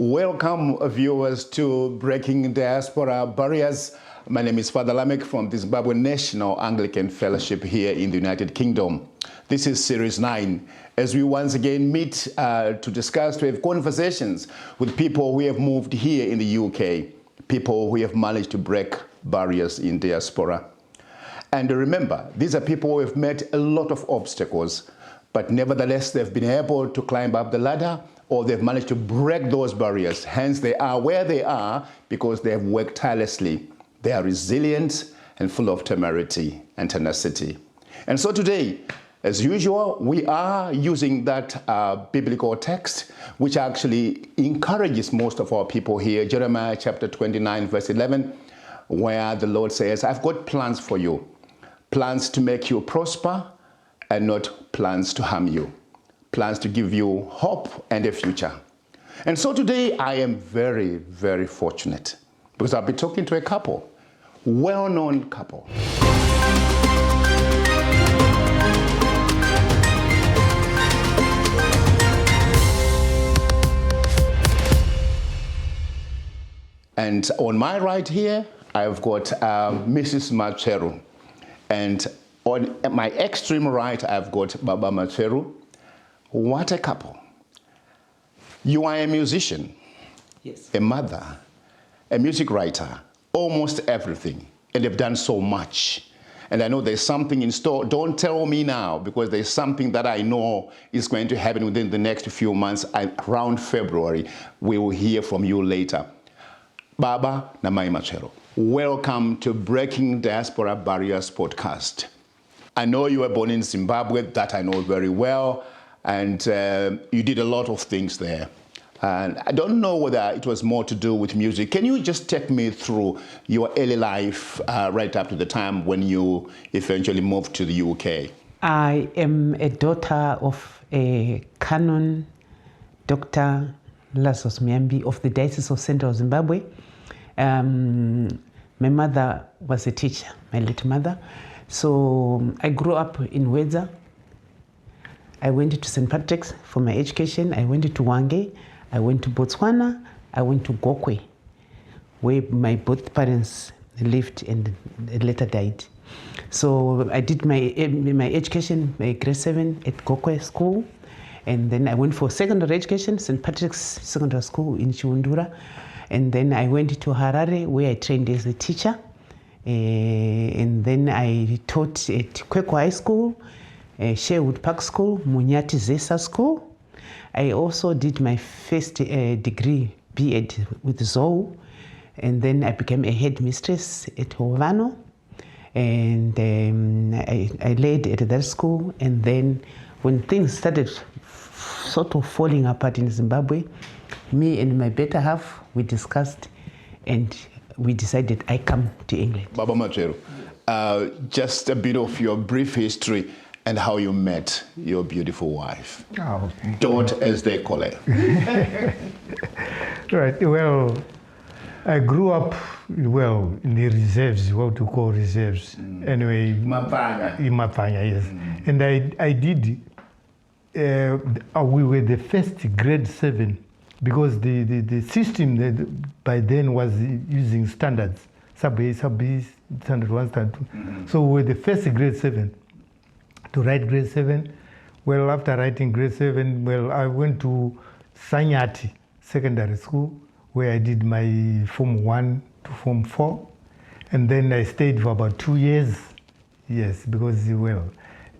Welcome, viewers, to Breaking Diaspora Barriers. My name is Father Lameck from the Zimbabwe National Anglican Fellowship here in the United Kingdom. This is Series 9, as we once again meet to discuss, to have conversations with people who have moved here in the UK, people who have managed to break barriers in diaspora. And remember, these are people who have met a lot of obstacles, but nevertheless, they've been able to climb up the ladder, or they've managed to break those barriers. Hence, they are where they are because they have worked tirelessly. They are resilient and full of temerity and tenacity. And so today, as usual, we are using that biblical text, which actually encourages most of our people here, Jeremiah chapter 29, verse 11, where the Lord says, I've got plans for you, plans to make you prosper and not plans to harm you, plans to give you hope and a future. And so today I am very, very fortunate because I'll be talking to a couple, well-known couple. And on my right here, I've got Mrs. Matsveru. And on my extreme right, I've got Baba Matsveru. What a couple. You are a musician, yes, a mother, a music writer, almost everything, and they've done so much. And I know there's something in store. Don't tell me now, because there's something that I know is going to happen within the next few months. Around February, we will hear from you later. Baba na Mai Matsveru, welcome to Breaking Diaspora Barriers podcast. I know you were born in Zimbabwe, that I know very well, and you did a lot of things there. And I don't know whether it was more to do with music. Can you just take me through your early life right up to the time when you eventually moved to the UK? I am a daughter of a canon, Dr. Lazarus Muyambi of the Diocese of Central Zimbabwe. My mother was a teacher, my late mother. So I grew up in Wedza. I went to St. Patrick's for my education. I went to Wange. I went to Botswana. I went to Gokwe, where my both parents lived and later died. So I did my education, my grade 7 at Gokwe School. And then I went for secondary education, St. Patrick's Secondary School in Chiundura. And then I went to Harare, where I trained as a teacher. And then I taught at Kwekwa High School, Sherwood Park School, Munyati Zesa School. I also did my first degree, B.Ed with ZOU. And then I became a headmistress at Hovano. And I led at that school. And then when things started sort of falling apart in Zimbabwe, me and my better half, we discussed and we decided I come to England. Baba Matsveru, just a bit of your brief history and how you met your beautiful wife. Oh. Dot, as they call it. Right, well, I grew up, well, in the reserves, what to call reserves. Anyway, Mapanya. In Mapanya, yes. And I did, we were the first grade 7, because the system that by then was using standards, sub A, standard 1, standard 2. So we were the first grade 7 to write grade 7. Well, after writing grade 7, well, I went to Sanyati Secondary School, where I did my Form 1 to Form 4. And then I stayed for about 2 years. Yes, because, well,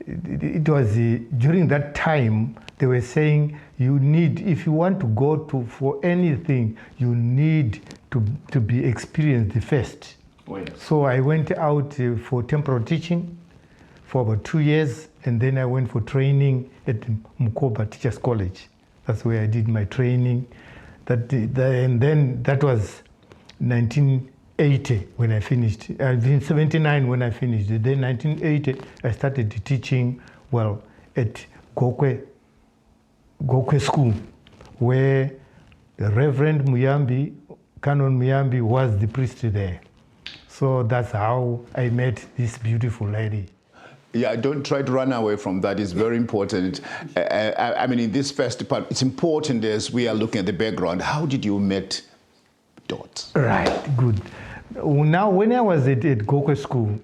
it was during that time they were saying you need, if you want to go to for anything, you need to be experienced first. Oh, yes. So I went out for temporal teaching for about 2 years, and then I went for training at Mukoba Teachers College. That's where I did my training. And then that was 1980 when I finished. I've been 79 when I finished. Then 1980 I started teaching, well, at Gokwe School, where the Reverend Muyambi, Canon Muyambi, was the priest there. So that's how I met this beautiful lady. Yeah, don't try to run away from that. It's very important. I mean, in this first part, it's important as we are looking at the background. How did you meet Dot? Right, good. Now, when I was at Gokwe School,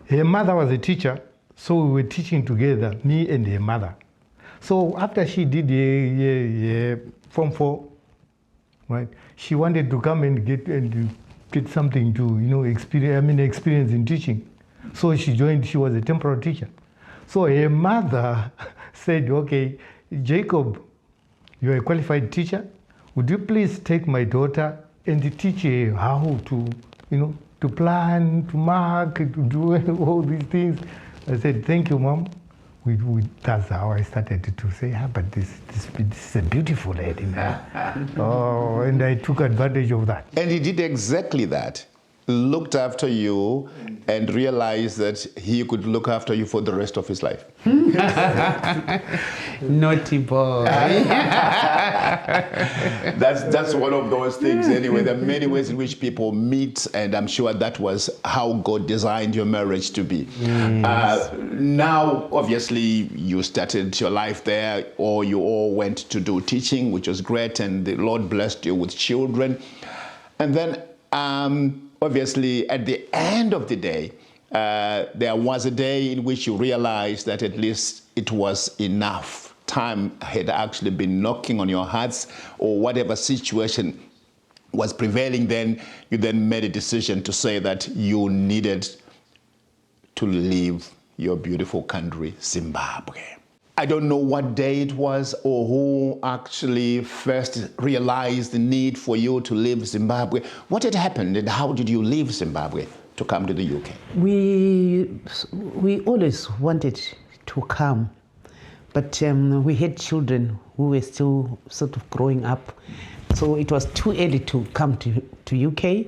her mother was a teacher, so we were teaching together, me and her mother. So after she did Form 4, right, she wanted to come and get something to, experience in teaching. So she joined, she was a temporary teacher. So her mother said, okay, Jacob, you're a qualified teacher. Would you please take my daughter and teach her how to, to plan, to mark, to do all these things? I said, thank you, Mom. That's how I started to say, but this is a beautiful lady, man. Oh, and I took advantage of that. And he did exactly that. Looked after you and realized that he could look after you for the rest of his life. Naughty boy. That's one of those things anyway. There are many ways in which people meet, and I'm sure that was how God designed your marriage to be. Yes. Now, obviously, you started your life there, or you all went to do teaching, which was great, and the Lord blessed you with children. And then obviously, at the end of the day, there was a day in which you realized that at least it was enough. Time had actually been knocking on your hearts, or whatever situation was prevailing then, you then made a decision to say that you needed to leave your beautiful country, Zimbabwe. I don't know what day it was or who actually first realized the need for you to leave Zimbabwe. What had happened and how did you leave Zimbabwe to come to the UK? We always wanted to come, but we had children who were still sort of growing up. So it was too early to come to UK.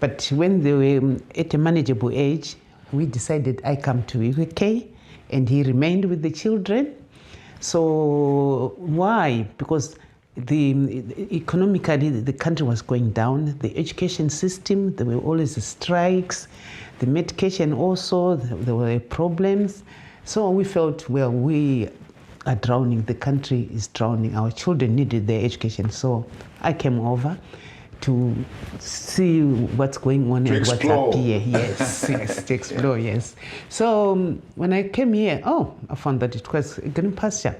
But when they were at a manageable age, we decided I come to UK. And he remained with the children. So why? Because economically the country was going down. The education system, there were always strikes. The medication also, there were problems. So we felt, well, we are drowning. The country is drowning. Our children needed their education. So I came over to see what's going on and what's up here. Yes, yes, to explore, yes. So when I came here, I found that it was a green pasture.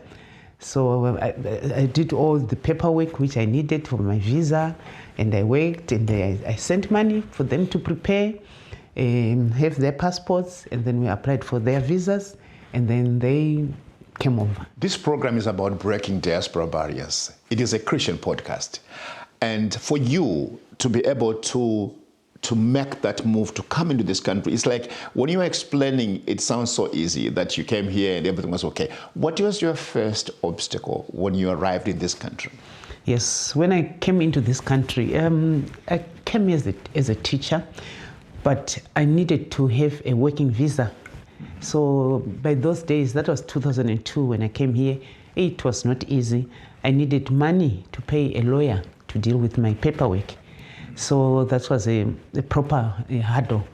So I did all the paperwork which I needed for my visa, and I worked, and I sent money for them to prepare, have their passports, and then we applied for their visas, and then they came over. This program is about breaking diaspora barriers. It is a Christian podcast. And for you to be able to make that move, to come into this country, it's like when you were explaining, it sounds so easy that you came here and everything was okay. What was your first obstacle when you arrived in this country? Yes, when I came into this country, I came as a teacher, but I needed to have a working visa. So by those days, that was 2002 when I came here, it was not easy. I needed money to pay a lawyer to deal with my paperwork. So that was a proper hurdle.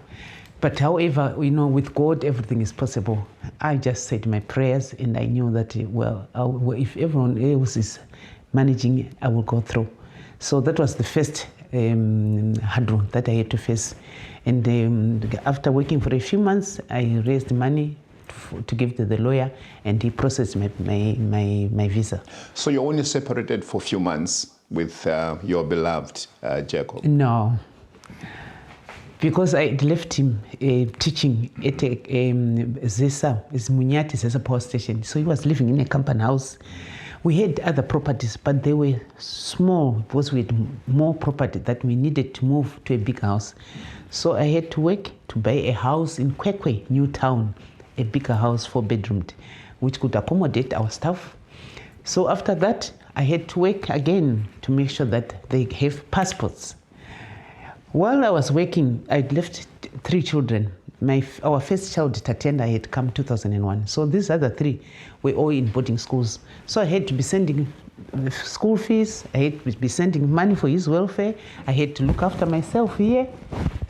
But however, with God, everything is possible. I just said my prayers, and I knew that, if everyone else is managing, I will go through. So that was the first hurdle that I had to face. And after working for a few months, I raised money to give to the lawyer, and he processed my visa. So you only separated for a few months with your beloved Jacob? No, because I left him teaching at Zesa, it's Munyati Zesa power station. So he was living in a company house. We had other properties, but they were small because we had more property that we needed to move to a big house. So I had to work to buy a house in Kwekwe, New Town, a bigger house, 4-bedroomed, which could accommodate our staff. So after that, I had to work again to make sure that they have passports. While I was working, I left 3 children. Our first child, Tatiana, had come 2001. So these other 3 were all in boarding schools. So I had to be sending school fees. I had to be sending money for his welfare. I had to look after myself here.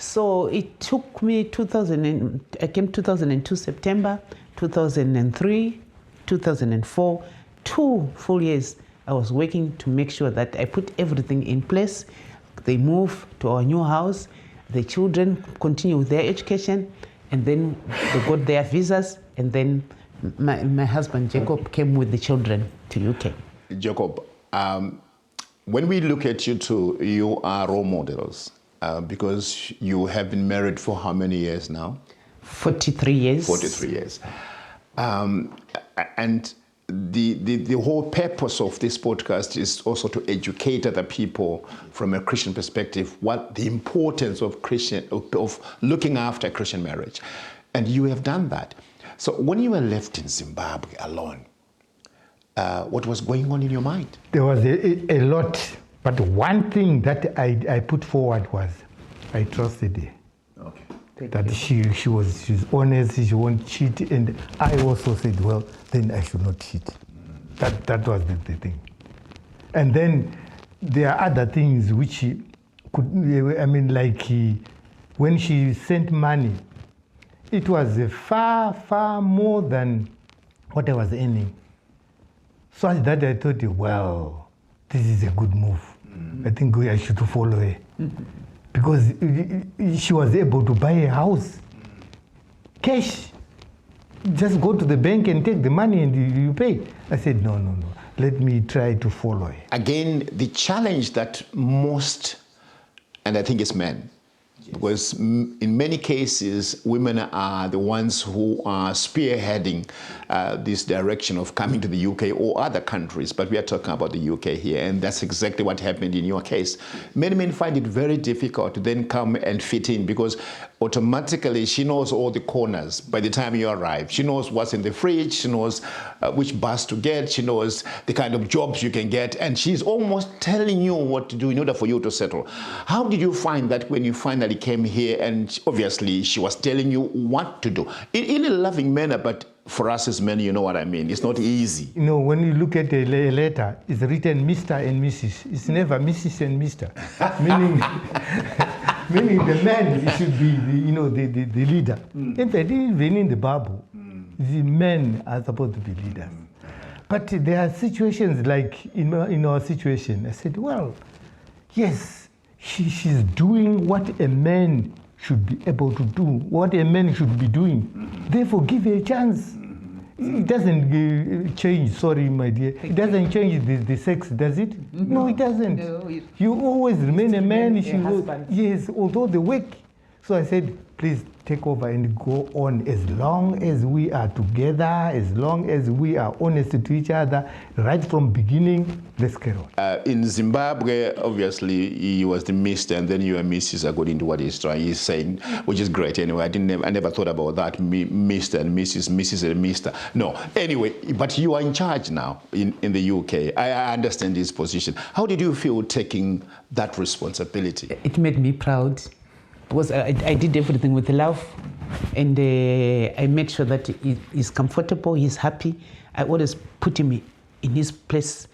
So it took me I came 2002 September, 2003, 2004, 2 full years. I was working to make sure that I put everything in place. They move to our new house. The children continue with their education, and then they got their visas, and then my husband Jacob came with the children to UK. Jacob, when we look at you two, you are role models because you have been married for how many years now? 43 years. 43 years. And the whole purpose of this podcast is also to educate other people from a Christian perspective what the importance of looking after Christian marriage. And you have done that. So when you were left in Zimbabwe alone, what was going on in your mind? There was a lot, but one thing that I put forward was I trusted her. Okay. That she's honest, she won't cheat, and I also said, well, then I should not cheat. That was the thing. And then there are other things which she could, I mean, like when she sent money, it was far, far more than what I was earning. So that I thought, well, this is a good move. I think I should follow her. Because she was able to buy a house. Cash. Just go to the bank and take the money and you pay. I said, no. Let me try to follow her. Again, the challenge that most, and I think it's men, because in many cases, women are the ones who are spearheading this direction of coming to the UK or other countries, but we are talking about the UK here, and that's exactly what happened in your case. Many men find it very difficult to then come and fit in because automatically she knows all the corners by the time you arrive. She knows what's in the fridge, she knows which bus to get, she knows the kind of jobs you can get, and she's almost telling you what to do in order for you to settle. How did you find that when you finally came here and obviously she was telling you what to do? In a loving manner, but for us as men, you know what I mean. It's not easy. You know, when you look at a letter, it's written Mr. and Mrs. It's never Mrs. and Mr. meaning the man should be the leader. In fact, even in the Bible, the men are supposed to be leaders. But there are situations like in our situation. I said, well, yes, she's doing what a man should be able to do, what a man should be doing. Therefore, give her a chance. It doesn't change, sorry, my dear. It doesn't change the sex, does it? No, it doesn't. No, you always remain a man. Yes, although the work. So I said, please take over and go on as long as we are together, as long as we are honest to each other, right from beginning, let's carry on. In Zimbabwe, obviously, he was the Mr. and then you are Mrs. according to what he's saying, which is great anyway. I never thought about that, Mr. and Mrs., Mrs. and Mr. No, anyway, but you are in charge now in the UK. I understand his position. How did you feel taking that responsibility? It made me proud. Because I did everything with love, and I made sure that he's comfortable, he's happy. I always put him in his place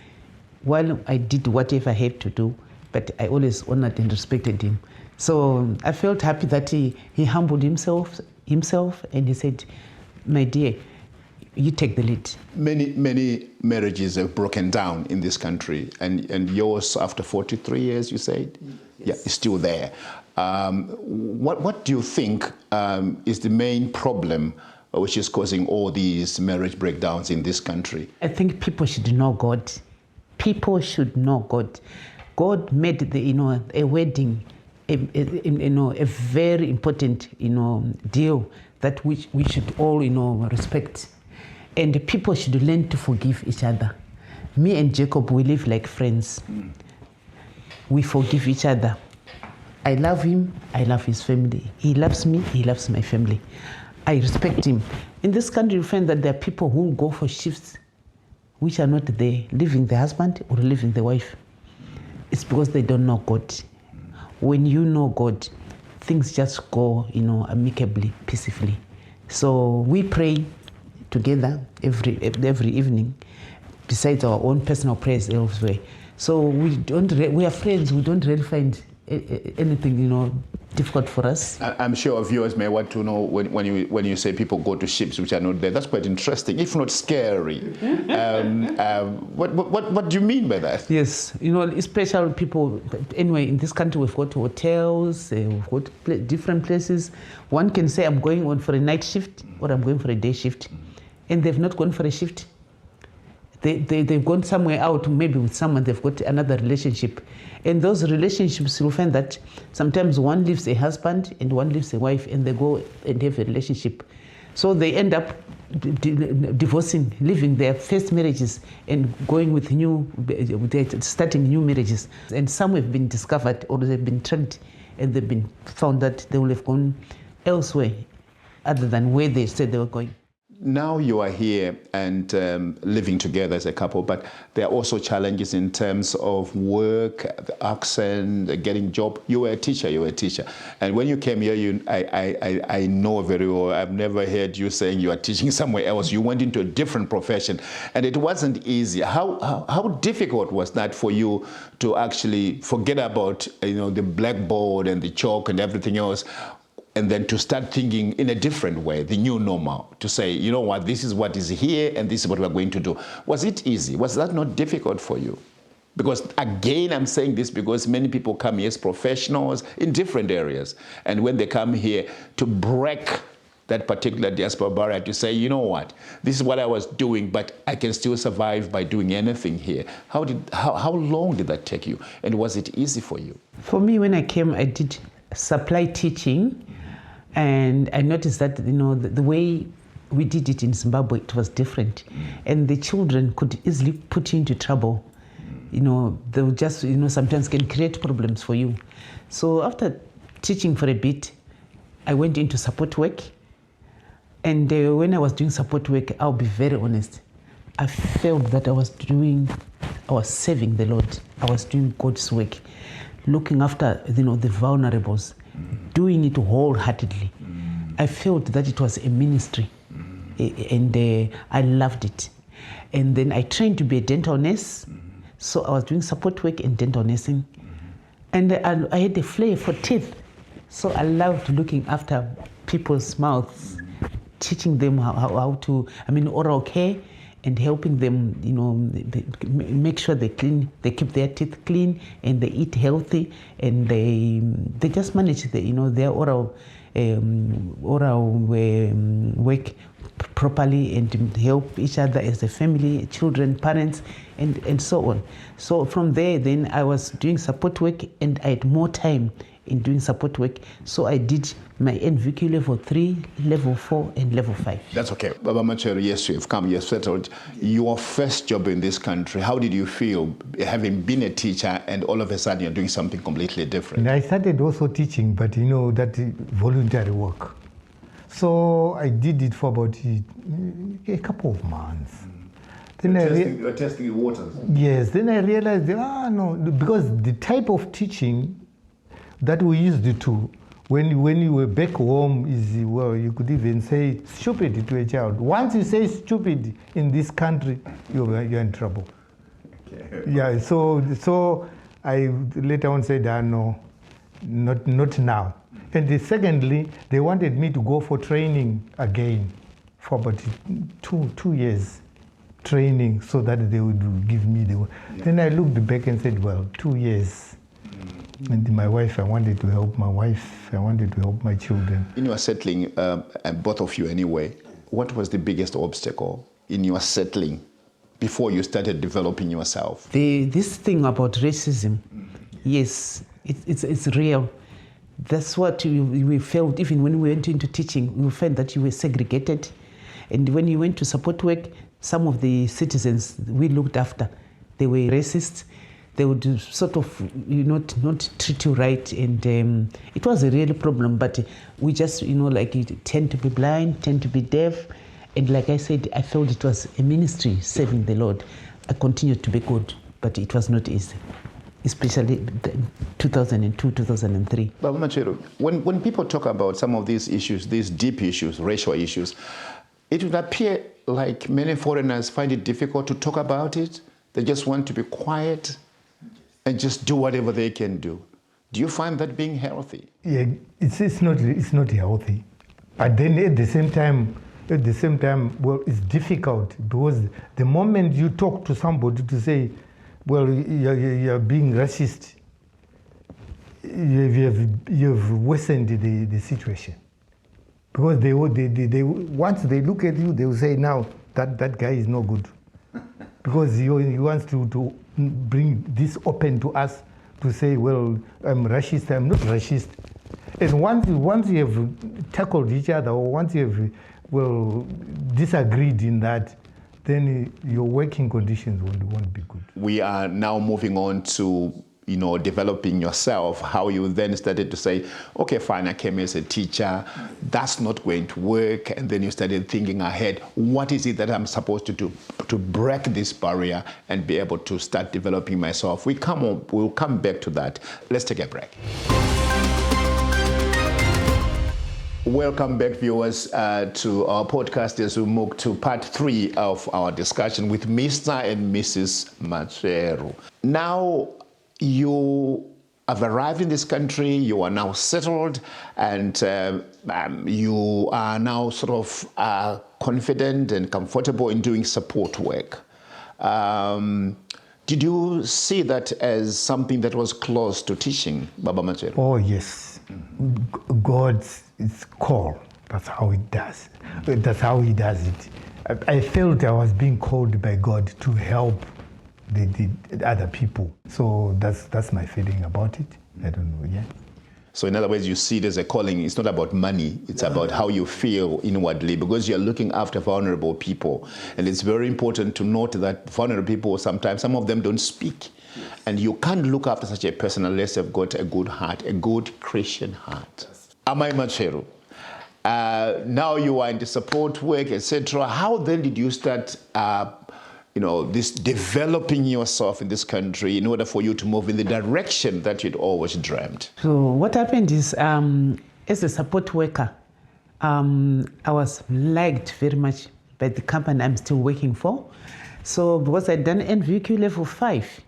while I did whatever I had to do, but I always honored and respected him. So I felt happy that he humbled himself, and he said, my dear, you take the lead. Many marriages have broken down in this country, and yours, after 43 years, you said? Yes. Yeah, is still there. What do you think is the main problem which is causing all these marriage breakdowns in this country? I think people should know God. People should know God. God made a wedding, a very important deal that we should all respect, and people should learn to forgive each other. Me and Jacob, we live like friends. We forgive each other. I love him, I love his family. He loves me, he loves my family. I respect him. In this country, you find that there are people who go for shifts which are not there, leaving the husband or leaving the wife. It's because they don't know God. When you know God, things just go, amicably, peacefully. So we pray together every evening, besides our own personal prayers elsewhere. So we are friends. We don't really find anything, difficult for us. I'm sure viewers may want to know when you say people go to ships which are not there. That's quite interesting, if not scary. What do you mean by that? Yes, especially people. Anyway, in this country we've got hotels, we've got different places. One can say I'm going on for a night shift or I'm going for a day shift, and they've not gone for a shift. They've gone somewhere out, maybe with someone, they've got another relationship. And those relationships, you'll find that sometimes one leaves a husband and one leaves a wife, and they go and have a relationship. So they end up divorcing, leaving their first marriages and going with starting new marriages. And some have been discovered or they've been tracked, and they've been found that they will have gone elsewhere other than where they said they were going. Now you are here and living together as a couple, but there are also challenges in terms of work, the accent, getting job. You were a teacher. And when you came here, I know very well, I've never heard you saying you are teaching somewhere else. You went into a different profession, and it wasn't easy. How difficult was that for you to actually forget about the blackboard and the chalk and everything else, and then to start thinking in a different way, the new normal, to say, you know what, this is what is here and this is what we're going to do. Was it easy? Was that not difficult for you? Because again, I'm saying this because many people come here as professionals in different areas. And when they come here to break that particular diaspora barrier, to say, you know what, this is what I was doing, but I can still survive by doing anything here. How long did that take you? And was it easy for you? For me, when I came, I did supply teaching. And I noticed that, the way we did it in Zimbabwe, it was different. And the children could easily put you into trouble. They would just, sometimes can create problems for you. So after teaching for a bit, I went into support work. And when I was doing support work, I'll be very honest, I felt that I was serving the Lord. I was doing God's work, looking after, the vulnerables, doing it wholeheartedly. I felt that it was a ministry, and I loved it. And then I trained to be a dental nurse, so I was doing support work and dental nursing. And I had a flair for teeth, so I loved looking after people's mouths, teaching them how to, oral care, and helping them, make sure they keep their teeth clean, and they eat healthy, and they just manage their oral work properly, and help each other as a family, children, parents, and so on. So from there, then I was doing support work, and I had more time in doing support work. So I did my NVQ level 3, level 4, and level 5. That's okay. Baba Matsveru, yes, you've come, you've settled. Your first job in this country, how did you feel having been a teacher and all of a sudden you're doing something completely different? And I started also teaching, but that voluntary work. So I did it for about a couple of months. Then you're testing the waters. Yes, then I realized, no, because the type of teaching that we used to, when you were back home, is, well, you could even say stupid to a child. Once you say stupid in this country, you're in trouble. Okay. Yeah, so I later on said, no, not now. And secondly, they wanted me to go for training again for about two years training, so that they would give me the. Yeah. Then I looked back and said, well, 2 years. And my wife, I wanted to help my wife, I wanted to help my children. In your settling, and both of you anyway, what was the biggest obstacle in your settling before you started developing yourself? This thing about racism, yes, it's real. That's what we felt. Even when we went into teaching, we felt that you were segregated. And when you went to support work, some of the citizens we looked after, they were racist. They would sort of not treat you right, and it was a real problem. But we just tend to be blind, tend to be deaf, and like I said, I felt it was a ministry serving the Lord. I continued to be good, but it was not easy, especially 2002, 2003. Baba Matsveru, when people talk about some of these issues, these deep issues, racial issues, it would appear like many foreigners find it difficult to talk about it. They just want to be quiet and just do whatever they can do. Do you find that being healthy? Yeah, it's not healthy. But then at the same time, well, it's difficult because the moment you talk to somebody to say, well, you're being racist, you've worsened the situation. Because they once they look at you, they will say, now that guy is no good. Because he wants to bring this open to us to say, well, I'm racist, I'm not racist. And once you have tackled each other, or once you have, well, disagreed in that, then your working conditions won't be good. We are now moving on to, developing yourself, how you then started to say, okay, fine, I came as a teacher, that's not going to work. And then you started thinking ahead, what is it that I'm supposed to do to break this barrier and be able to start developing myself? We'll come back to that. Let's take a break. Welcome back, viewers, to our podcast as we move to part 3 of our discussion with Mr. and Mrs. Matsveru. Now, you have arrived in this country, you are now settled, and you are now sort of confident and comfortable in doing support work. Did you see that as something that was close to teaching, Baba Matsveru? Oh, yes. God's call. That's how it does. That's how he does it. I felt I was being called by God to help the other people. So that's my feeling about it. I don't know, yeah. So in other words, you see it as a calling. It's not about money. It's about how you feel inwardly, because you're looking after vulnerable people. And it's very important to note that vulnerable people, sometimes some of them don't speak. And you can't look after such a person unless you've got a good heart, a good Christian heart. Amai Matsveru, now you are in the support work, etc. How then did you start, this developing yourself in this country in order for you to move in the direction that you'd always dreamt? So what happened is, as a support worker, I was liked very much by the company I'm still working for. So because I'd done NVQ level 5,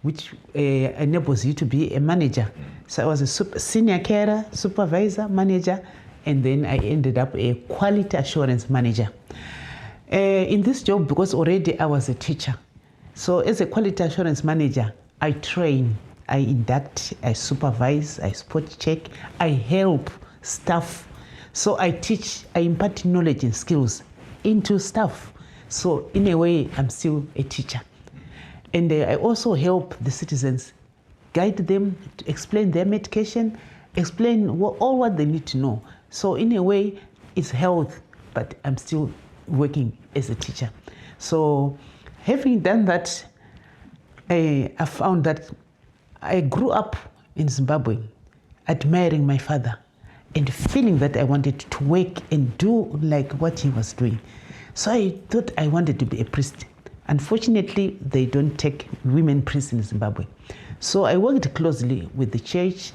which enables you to be a manager. So I was a senior carer, supervisor, manager, and then I ended up a quality assurance manager. In this job, because already I was a teacher, so as a quality assurance manager, I train, I induct, I supervise, I spot check, I help staff. So I teach, I impart knowledge and skills into staff. So in a way, I'm still a teacher. And I also help the citizens, guide them, to explain their medication, explain all what they need to know. So in a way, it's health, but I'm still working as a teacher. So having done that, I found that I grew up in Zimbabwe, admiring my father and feeling that I wanted to work and do like what he was doing. So I thought I wanted to be a priest. Unfortunately, they don't take women priests in Zimbabwe. So I worked closely with the church,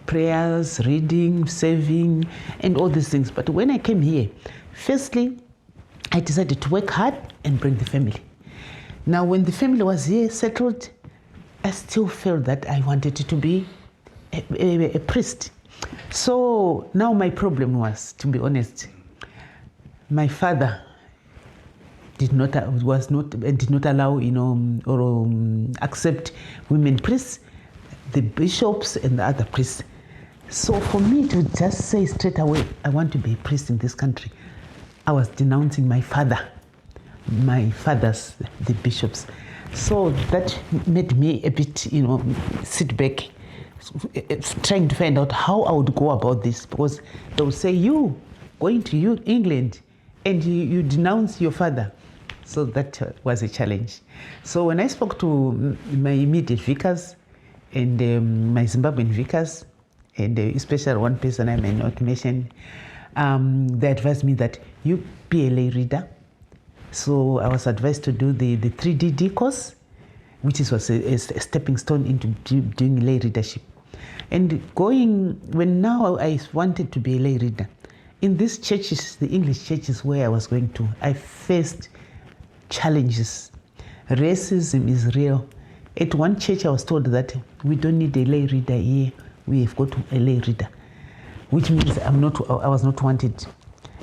prayers, reading, serving, and all these things. But when I came here, firstly, I decided to work hard and bring the family. Now, when the family was here, settled, I still felt that I wanted to be a priest. So now my problem was, to be honest, my father did not allow, or accept women priests, the bishops and the other priests. So for me to just say straight away, I want to be a priest in this country, I was denouncing my father, my fathers, the bishops. So that made me a bit, sit back, trying to find out how I would go about this, because they would say, you going to England and you denounce your father. So that was a challenge. So when I spoke to my immediate vicars and my Zimbabwean vicars, and especially one person I may not mention, they advised me that you be a lay reader. So I was advised to do the 3DD course, which was a stepping stone into doing lay readership. And when now I wanted to be a lay reader, in these churches, the English churches where I was going to, I faced challenges. Racism is real. At one church, I was told that we don't need a lay reader here. We have got a lay reader, which means I was not wanted.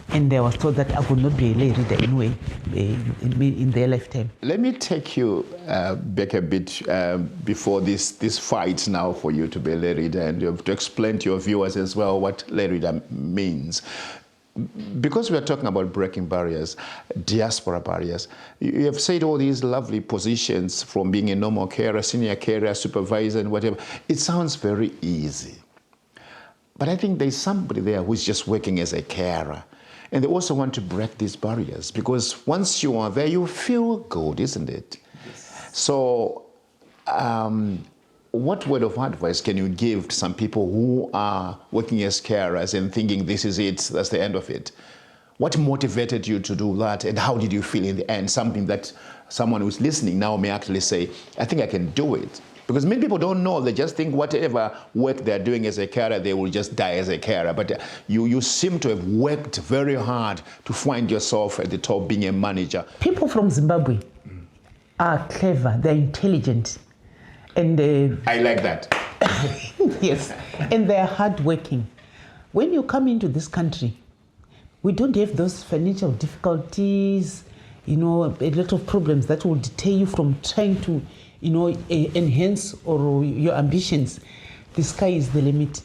And I was told that I could not be a lay reader anyway in their lifetime. Let me take you back a bit before this fight now for you to be a lay reader, and you have to explain to your viewers as well what lay reader means. Because we are talking about breaking barriers, diaspora barriers, you have said all these lovely positions from being a normal carer, senior carer, supervisor, and whatever. It sounds very easy. But I think there's somebody there who's just working as a carer. And they also want to break these barriers, because once you are there, you feel good, isn't it? Yes. So what word of advice can you give to some people who are working as carers and thinking this is it, that's the end of it? What motivated you to do that, and how did you feel in the end? Something that someone who's listening now may actually say, I think I can do it. Because many people don't know, they just think whatever work they're doing as a carer, they will just die as a carer. But you seem to have worked very hard to find yourself at the top, being a manager. People from Zimbabwe are clever, they're intelligent. And I like that. yes, and they're hardworking. When you come into this country, we don't have those financial difficulties, a lot of problems that will deter you from trying to, enhance or your ambitions. The sky is the limit.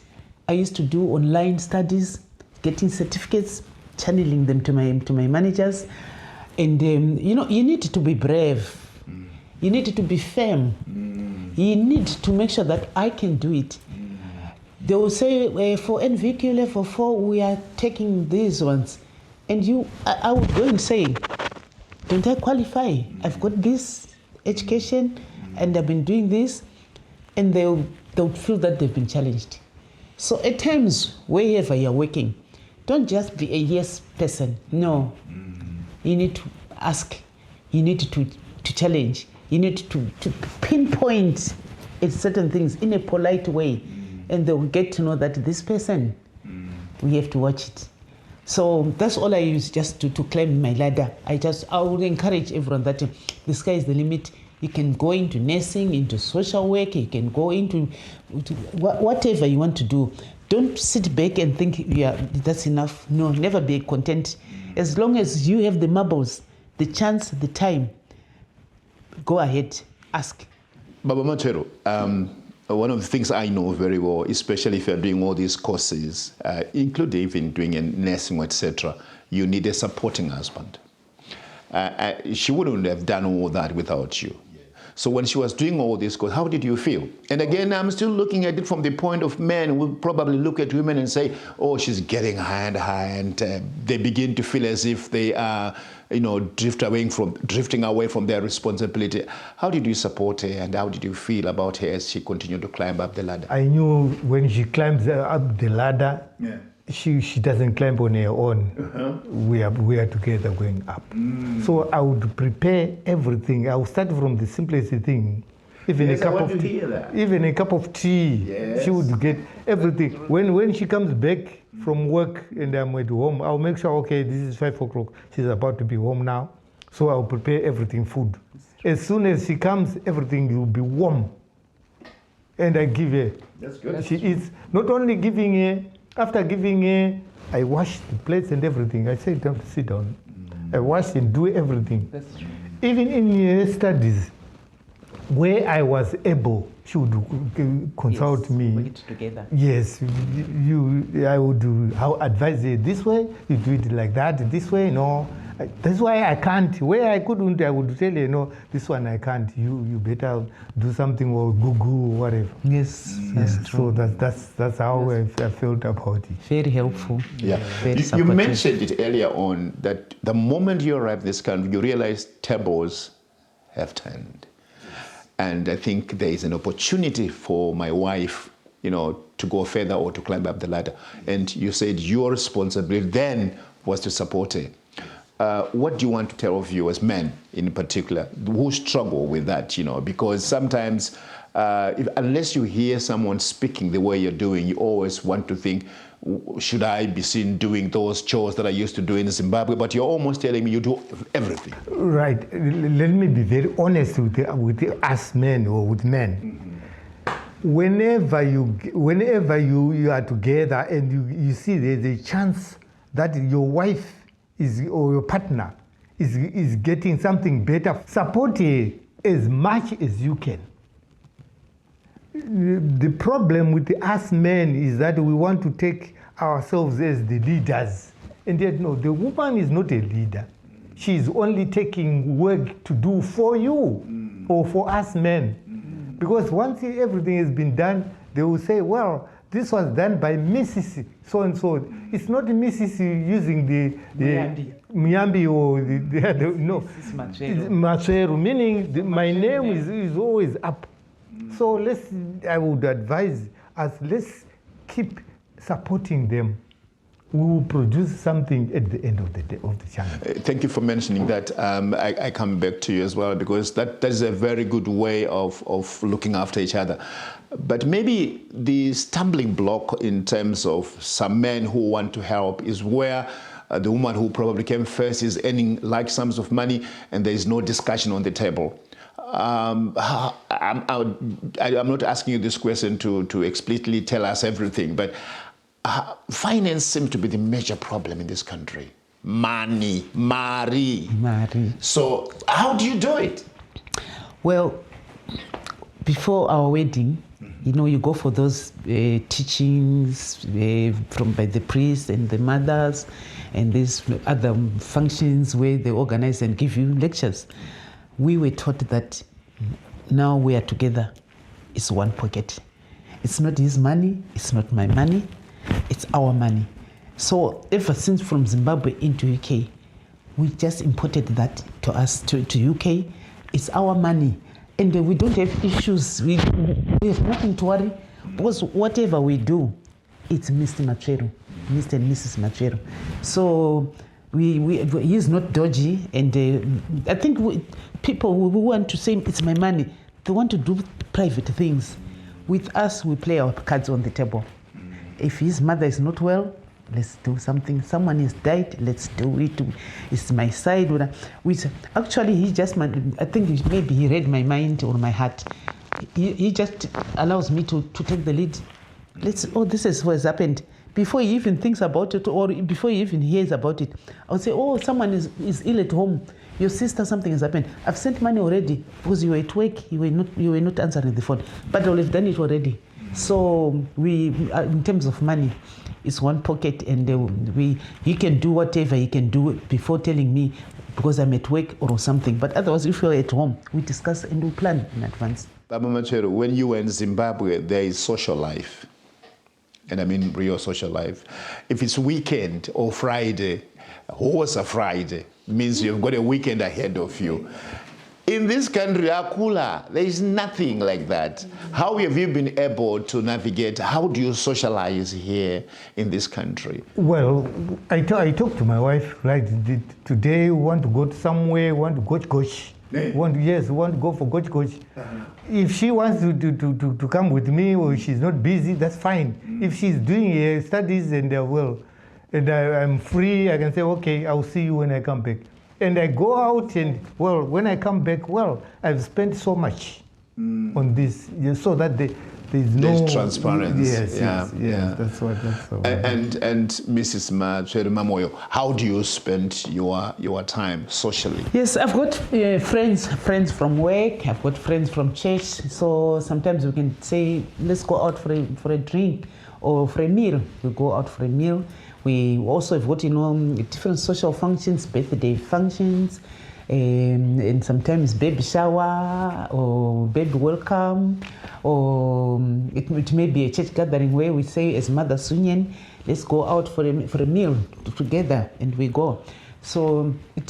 I used to do online studies, getting certificates, channeling them to my managers, and you need to be brave. You need to be firm. You need to make sure that I can do it. They will say, for NVQ level 4, we are taking these ones. And I would go and say, don't I qualify? I've got this education and I've been doing this. And they'll feel that they've been challenged. So at times, wherever you're working, don't just be a yes person. No. You need to ask. You need to challenge. You need to pinpoint certain things in a polite way, and they'll get to know that this person, we have to watch it. So that's all I use just to climb my ladder. I would encourage everyone that the sky is the limit. You can go into nursing, into social work, you can go into whatever you want to do. Don't sit back and think, that's enough. No, never be content. As long as you have the marbles, the chance, the time, go ahead, ask. Baba Matsveru, one of the things I know very well, especially if you're doing all these courses, including even doing a nursing, etc., you need a supporting husband. She wouldn't have done all that without you. So when she was doing all this course, how did you feel? And again, I'm still looking at it from the point of men who will probably look at women and say, oh, she's getting higher and higher, and they begin to feel as if they are, drifting away from their responsibility. How did you support her, and how did you feel about her as she continued to climb up the ladder? I knew when she climbs up the ladder, she doesn't climb on her own. We are together going up. So I would prepare everything. I would start from the simplest thing. Even a cup of tea. Yes. She would get everything. When she comes back from work and I'm at home, I'll make sure, okay, this is 5 o'clock. She's about to be home now. So I'll prepare everything, food. As soon as she comes, everything will be warm. And I give her. That's good. She eats. Not only giving her, after giving her, I wash the plates and everything. I say, don't sit down. I wash and do everything. That's true. Even in her studies, where I was able, she would consult me. We get together. Yes, I would advise her this way, you do it like that, this way, no. That's why I can't. Where I couldn't, I would tell her, no, this one I can't. You better do something or Google or whatever. Yes, that's true. So that's how I felt about it. Very helpful. Yeah. You mentioned it earlier on that the moment you arrived in this country, you realized tables have turned. And I think there is an opportunity for my wife, to go further or to climb up the ladder. And you said your responsibility then was to support her. What do you want to tell viewers, men in particular, who struggle with that, because sometimes unless you hear someone speaking the way you're doing, you always want to think, should I be seen doing those chores that I used to do in Zimbabwe? But you're almost telling me you do everything. Right. Let me be very honest with us men or with men. Whenever you are together and you see there's a chance that your wife or your partner is getting something better, support her as much as you can. The problem with us men is that we want to take ourselves as the leaders. And yet, no, the woman is not a leader. She is only taking work to do for you or for us men. Because once everything has been done, they will say, well, this was done by Mrs. So-and-so. It's not Mrs. using the Muyambi or the other, no. It's Matsveru, meaning my name is always up. So I would advise us, let's keep supporting them. We will produce something at the end of the day of the channel. Thank you for mentioning that. I come back to you as well, because that is a very good way of looking after each other. But maybe the stumbling block in terms of some men who want to help is where the woman who probably came first is earning large sums of money and there is no discussion on the table. I'm not asking you this question to explicitly tell us everything, but finance seems to be the major problem in this country. Money. So how do you do it? Well, before our wedding, you go for those teachings by the priests and the mothers and these other functions where they organize and give you lectures. We were taught that now we are together, it's one pocket. It's not his money, it's not my money, it's our money. So ever since from Zimbabwe into UK, we just imported that to us, to UK. It's our money. And we don't have issues. We have nothing to worry, because whatever we do, it's Mr. Matsveru, Mr. and Mrs. Matsveru. So he's not dodgy, and I think people who want to say it's my money, they want to do private things. With us, we play our cards on the table. If his mother is not well, let's do something. Someone has died, let's do it. It's my side. Actually, he just, I think maybe he read my mind or my heart. He just allows me to take the lead. This is what has happened. Before he even thinks about it, or before he even hears about it, I'll say, someone is ill at home. Your sister, something has happened. I've sent money already because you were at work. You were not answering the phone, but I will have done it already. So in terms of money, it's one pocket, and he can do whatever he can do before telling me because I'm at work or something. But otherwise, if you're at home, we discuss and we plan in advance. Baba Matsveru, when you were in Zimbabwe, there is social life. And I mean real social life. If it's weekend or Friday, what's a Friday? Means you've got a weekend ahead of you. In this country, Akula, there is nothing like that. How have you been able to navigate? How do you socialize here in this country? Well, I talked to my wife, right? Today we want to go to somewhere, we want to go to Goch. We want to go for Goch. If she wants to come with me or she's not busy, that's fine. If she's doing her studies and I'm free, I can say, okay, I'll see you when I come back. And I go out and, when I come back, I've spent so much on this, so that there's transparency. Yes, that's what. And Mrs. Matsveru Mamoyo, how do you spend your time socially? Yes, I've got friends from work. I've got friends from church. So sometimes we can say, let's go out for a drink or for a meal. We go out for a meal. We also have got different social functions, birthday functions, and sometimes baby shower or baby welcome, or it may be a church gathering where we say as Mother's Union, let's go out for a meal together, and we go. So it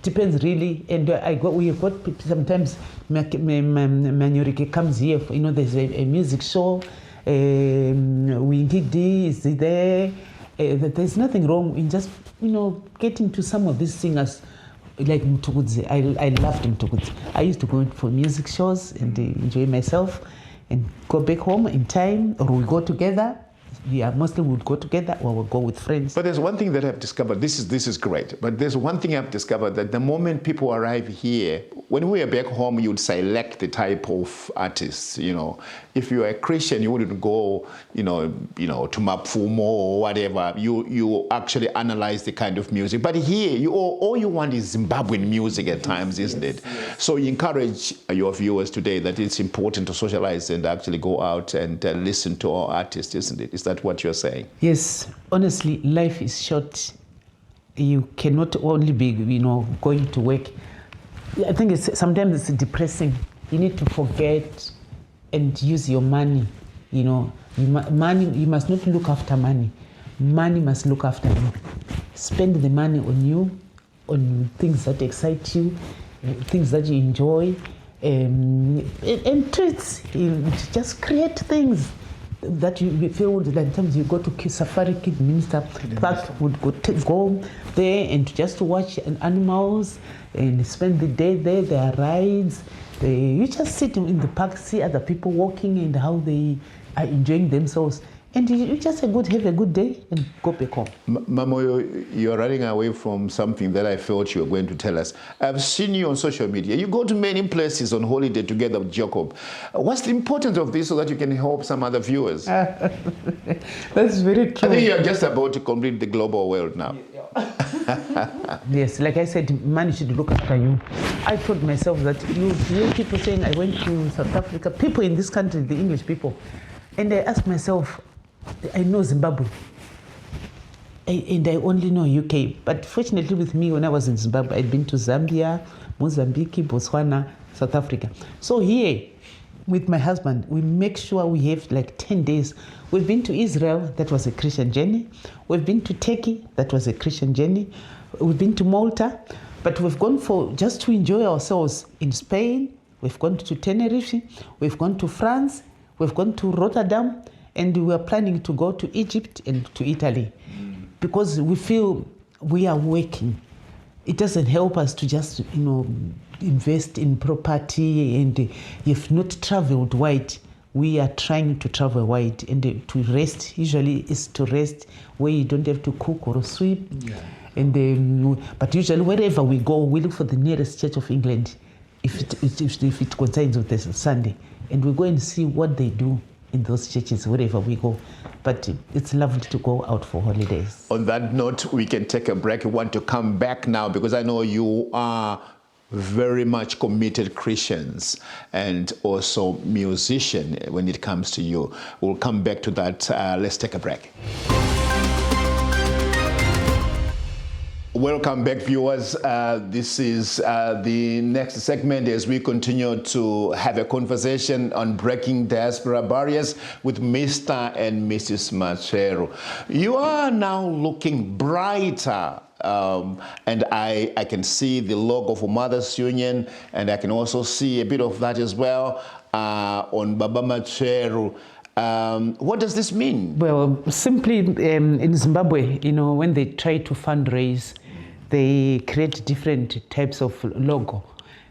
depends really, and we have got sometimes Manyorike comes here. There's a music show. Windidi is there. There's nothing wrong in just getting to some of these singers like Mtukudzi. I loved Mtukudzi. I used to go for music shows and enjoy myself and go back home in time, or we go together. Yeah, mostly we would go together or we'll go with friends. But there's one thing that I've discovered, this is great, but there's one thing I've discovered, that the moment people arrive here, when we are back home, you'd select the type of artists, you know. If you're a Christian, you wouldn't go, you know, to Mafumo or whatever. You actually analyze the kind of music. But here, all you want is Zimbabwean music at times, isn't it? Yes. So you encourage your viewers today that it's important to socialize and actually go out and listen to our artists, isn't it? Is that what you're saying? Yes, honestly, life is short. You cannot only be, going to work. I think sometimes it's depressing. You need to forget and use your money. Money. You must not look after money. Money must look after you. Spend the money on you, on things that excite you, things that you enjoy, and treats. Just create things that you feel that sometimes you go to Safari Kid Minister Park, would go there and just watch animals and spend the day there. There are rides. You just sit in the park, see other people walking and how they are enjoying themselves. And you just have a good day and go back home. Mamoyo, you're running away from something that I felt you were going to tell us. I've seen you on social media. You go to many places on holiday together with Jacob. What's the importance of this so that you can help some other viewers? That's very true. I think you're just about to complete the global world now. Yes, like I said, money should look after you. I told myself that you hear people saying I went to South Africa, people in this country, the English people, and I asked myself, I know Zimbabwe, and I only know UK. But fortunately with me, when I was in Zimbabwe, I'd been to Zambia, Mozambique, Botswana, South Africa. So here, with my husband, we make sure we have like 10 days. We've been to Israel, that was a Christian journey. We've been to Turkey, that was a Christian journey. We've been to Malta, but we've gone for just to enjoy ourselves in Spain. We've gone to Tenerife, we've gone to France, we've gone to Rotterdam, and we are planning to go to Egypt and to Italy because we feel we are working. It doesn't help us to just, invest in property, and if not traveled wide, we are trying to travel wide, and to rest usually is to rest where you don't have to cook or sweep. Yeah. And but usually wherever we go, we look for the nearest Church of England, if it concerns with this Sunday, and we go and see what they do in those churches wherever we go. But it's lovely to go out for holidays. On that note, we can take a break. We want to come back now because I know you are very much committed Christians and also musician when it comes to you. We'll come back to that. Let's take a break. Welcome back, viewers. This is the next segment as we continue to have a conversation on breaking diaspora barriers with Mr. and Mrs. Matsveru. You are now looking brighter. And I can see the logo for Mothers Union, and I can also see a bit of that as well on Baba Matsveru. What does this mean? Well, simply in Zimbabwe, when they try to fundraise, they create different types of logo.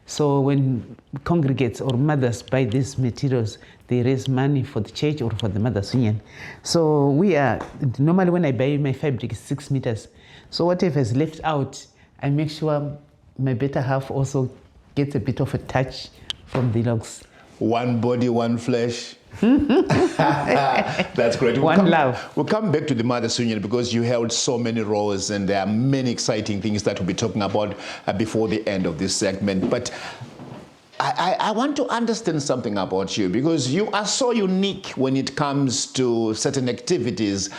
So when congregates or mothers buy these materials, they raise money for the church or for the Mothers Union. So we are, normally when I buy my fabric, it's 6 meters. So whatever is left out, I make sure my better half also gets a bit of a touch from the logs. One body, one flesh. That's great. One love. We'll come back to the Mothers Union because you held so many roles and there are many exciting things that we'll be talking about before the end of this segment. But I want to understand something about you because you are so unique when it comes to certain activities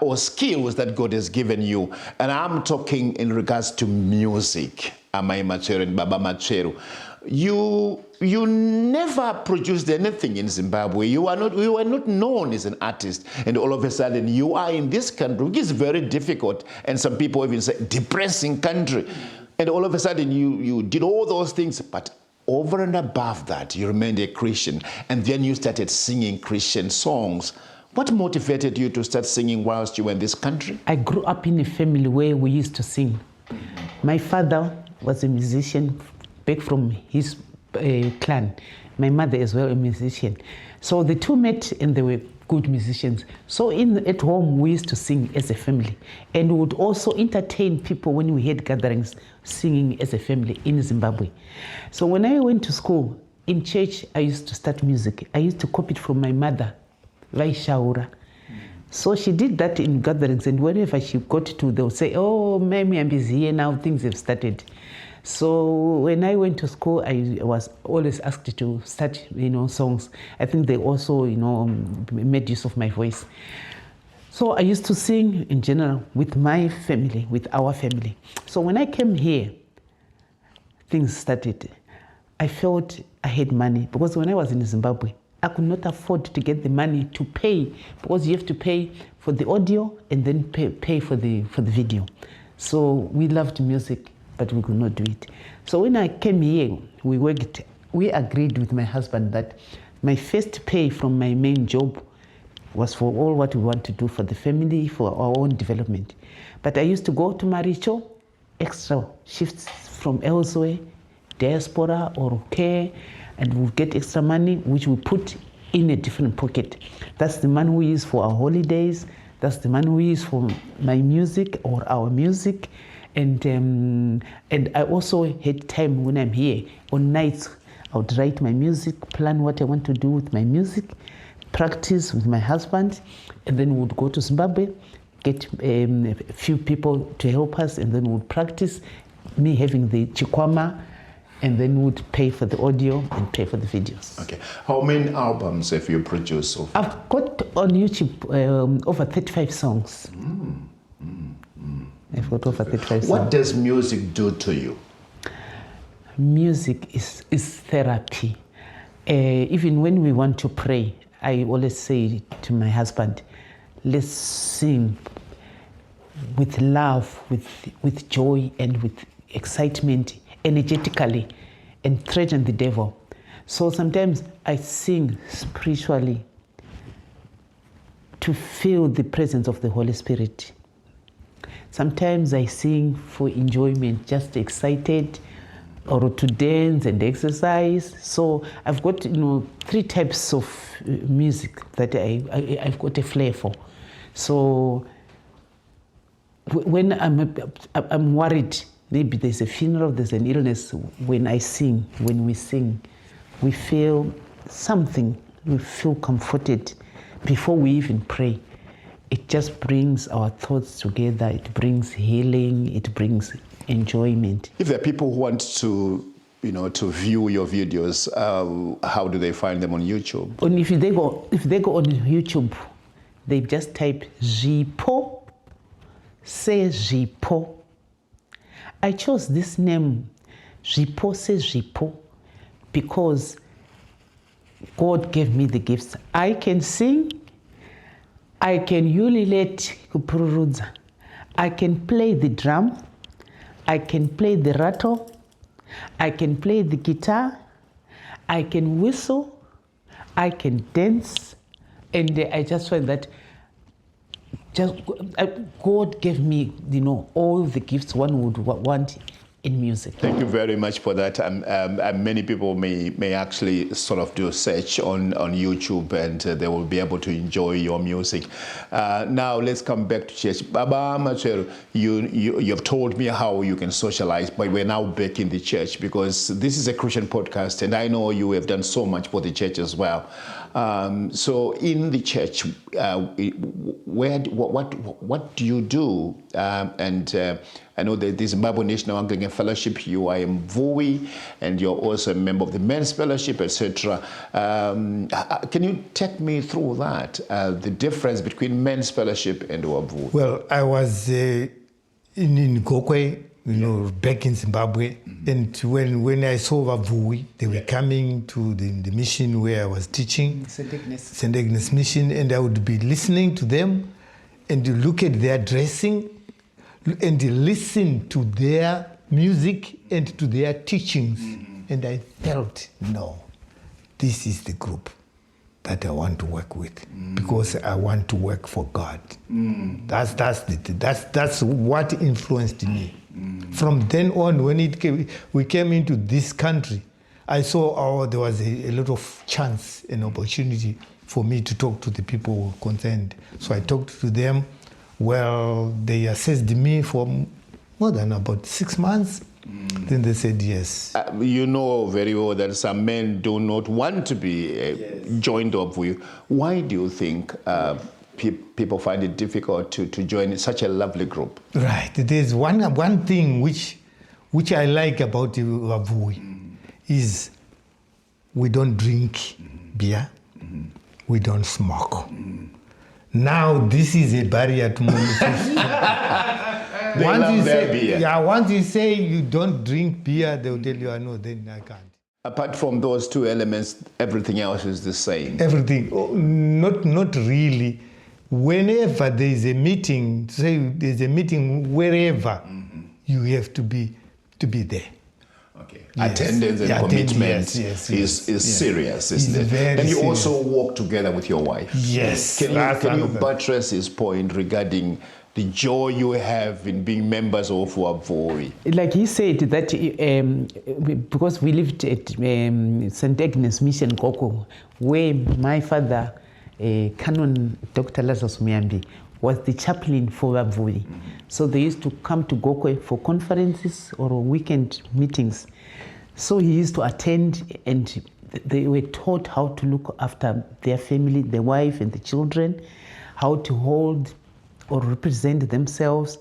or skills that God has given you. And I'm talking in regards to music, Matsveru and Baba Matsveru. You never produced anything in Zimbabwe. You were not known as an artist, and all of a sudden you are in this country, which is very difficult, and some people even say depressing country. And all of a sudden you did all those things, but over and above that, you remained a Christian, and then you started singing Christian songs. What motivated you to start singing whilst you were in this country? I grew up in a family where we used to sing. My father was a musician back from his clan. My mother as well, a musician. So the two met and they were good musicians. So at home, we used to sing as a family. And we would also entertain people when we had gatherings, singing as a family in Zimbabwe. So when I went to school, in church, I used to start music. I used to copy it from my mother, Vaishaura. So she did that in gatherings, and whenever she got to, they'll say, oh, Mammy, I'm busy here now, things have started. So when I went to school, I was always asked to start, songs. I think they also, made use of my voice. So I used to sing in general with my family, with our family. So when I came here, things started. I felt I had money, because when I was in Zimbabwe, I could not afford to get the money to pay, because you have to pay for the audio and then pay for the video. So we loved music, but we could not do it. So when I came here, we agreed with my husband that my first pay from my main job was for all what we want to do for the family, for our own development. But I used to go to Maricho, extra shifts from elsewhere, diaspora or care, and we'll get extra money, which we put in a different pocket. That's the money we use for our holidays. That's the money we use for my music or our music. And I also had time when I'm here. On nights, I would write my music, plan what I want to do with my music, practice with my husband, and then we would go to Zimbabwe, get a few people to help us, and then we would practice, me having the chikwama, and then would pay for the audio and pay for the videos. Okay. How many albums have you produced so far? I've got on YouTube over 35 songs. I've got over 35 songs. What does music do to you? Music is therapy. Even when we want to pray, I always say to my husband, let's sing with love, with joy, and with excitement, energetically, and threaten the devil. So sometimes I sing spiritually to feel the presence of the Holy Spirit. Sometimes I sing for enjoyment, just excited, or to dance and exercise. So I've got 3 types of music that I've got a flair for. So when I'm worried, maybe there's a funeral, there's an illness, when we sing, we feel something, we feel comforted before we even pray. It just brings our thoughts together, it brings healing, it brings enjoyment. If there are people who want to, to view your videos, how do they find them on YouTube? And if they go on YouTube, they just type Zipo, say Zipo. I chose this name, Zipo, say Zipo, because God gave me the gifts. I can sing, I can ululate kupururudza, I can play the drum, I can play the rattle, I can play the guitar, I can whistle, I can dance, and I just find that God gave me, all the gifts one would want in music. Thank you very much for that. Many people may actually sort of do a search on YouTube, and they will be able to enjoy your music. Now let's come back to church. Baba Matsveru, you've told me how you can socialize, but we're now back in the church, because this is a Christian podcast, and I know you have done so much for the church as well. So in the church, what do you do? I know that the Zimbabwean National Anglican Fellowship, you are a Mvui, and you're also a member of the Men's Fellowship, etc. Can you take me through that, the difference between Men's Fellowship and Mvui? Well, I was in Gokwe, back in Zimbabwe, and when I saw Mvui, they were coming to the mission where I was teaching, St. Agnes Mission, and I would be listening to them and look at their dressing and listen to their music and to their teachings. And I felt, no, this is the group that I want to work with, because I want to work for God. That's what influenced me From then on, when we came into this country, I saw there was a lot of chance and opportunity for me to talk to the people who were concerned. So I talked to them. Well, they assessed me for more than about 6 months. Then they said yes. You know very well that some men do not want to be joined up with you. Why do you think people find it difficult to join such a lovely group? Right. There's one thing which I like about Wavui is we don't drink beer, we don't smoke. Now this is a barrier to money. Once you say you don't drink beer, they'll tell you, no, then I can't. Apart from those two elements, everything else is the same. Everything, not really. Whenever there is a meeting, say there's a meeting wherever, you have to be there. Okay. Yes. Attendance and commitment is serious, isn't it? And you also work together with your wife. Yes. Can you buttress his point regarding the joy you have in being members of Wavui? Like he said that because we lived at St. Agnes Mission Koko, where my father, Canon Dr. Lazarus Muyambi, was the chaplain for Wavui. So they used to come to Gokwe for conferences or weekend meetings. So he used to attend, and they were taught how to look after their family, their wife and the children, how to hold or represent themselves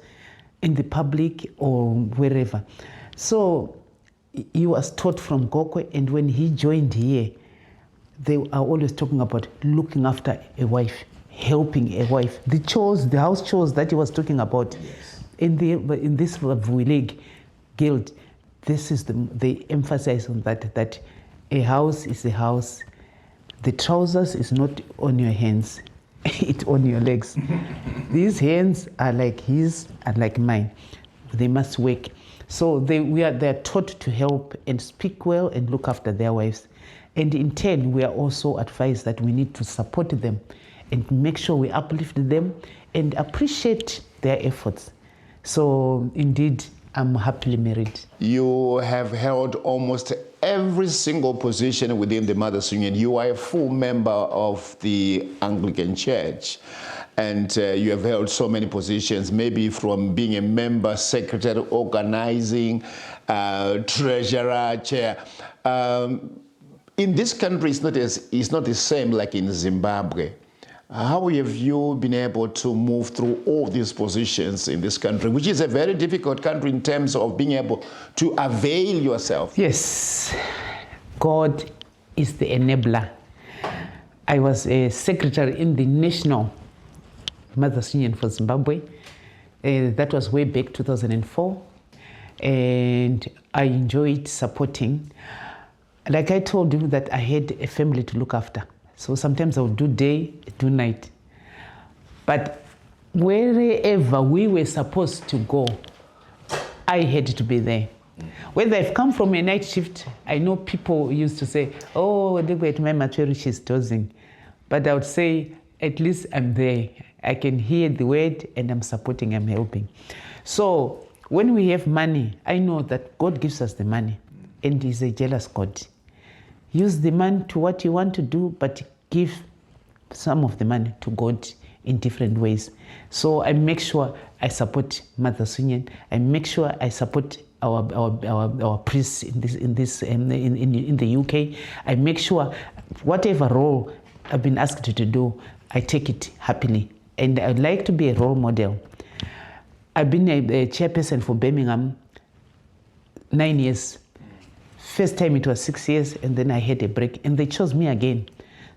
in the public or wherever. So he was taught from Gokwe, and when he joined here, they are always talking about looking after a wife, helping a wife. The chores, the house chores that he was talking about, in this Wavui League Guild, this is they emphasize on that a house is a house. The trousers is not on your hands, it's on your legs. These hands are like his and like mine. They must work. So they're taught to help and speak well and look after their wives. And in turn, we are also advised that we need to support them and make sure we uplift them and appreciate their efforts. So indeed, I'm happily married. You have held almost every single position within the Mothers Union. You are a full member of the Anglican Church, and you have held so many positions, maybe from being a member, secretary, organizing, treasurer, chair. In this country, it's not the same like in Zimbabwe. How have you been able to move through all these positions in this country, which is a very difficult country in terms of being able to avail yourself? Yes, God is the enabler. I was a secretary in the National Mothers Union for Zimbabwe. That was way back 2004. And I enjoyed supporting. Like I told you that I had a family to look after. So sometimes I would do day, do night. But wherever we were supposed to go, I had to be there. Whether I've come from a night shift, I know people used to say, oh, look at my Matsveru, she's dozing. But I would say, at least I'm there. I can hear the word and I'm supporting, I'm helping. So when we have money, I know that God gives us the money and He's a jealous God. Use the money to what you want to do, but give some of the money to God in different ways. So I make sure I support Mothers Union. I make sure I support our priests in the UK. I make sure whatever role I've been asked to do, I take it happily. And I'd like to be a role model. I've been a chairperson for Birmingham 9 years. First time it was 6 years, and then I had a break, and they chose me again.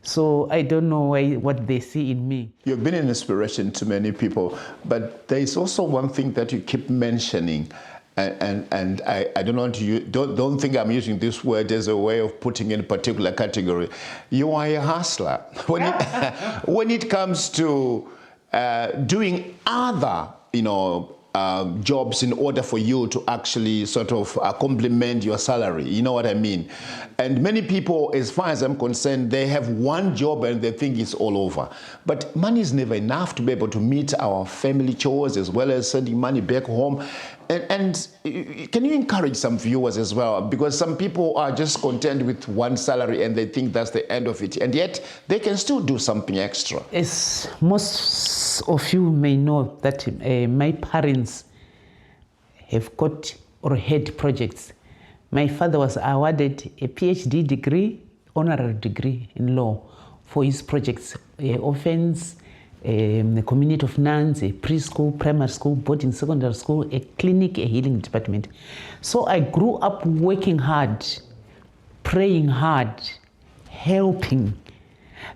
So I don't know what they see in me. You've been an inspiration to many people, but there is also one thing that you keep mentioning, and I don't want to don't think I'm using this word as a way of putting in a particular category. You are a hustler. When it comes to doing other, jobs in order for you to actually sort of complement your salary. You know what I mean? And many people, as far as I'm concerned, they have one job and they think it's all over. But money is never enough to be able to meet our family chores as well as sending money back home. And can you encourage some viewers as well? Because some people are just content with one salary and they think that's the end of it. And yet they can still do something extra. As most of you may know that my parents have got or had projects. My father was awarded a PhD degree, honorary degree in law for his projects, orphans, a community of nuns, a preschool, primary school, boarding, secondary school, a clinic, a healing department. So I grew up working hard, praying hard, helping.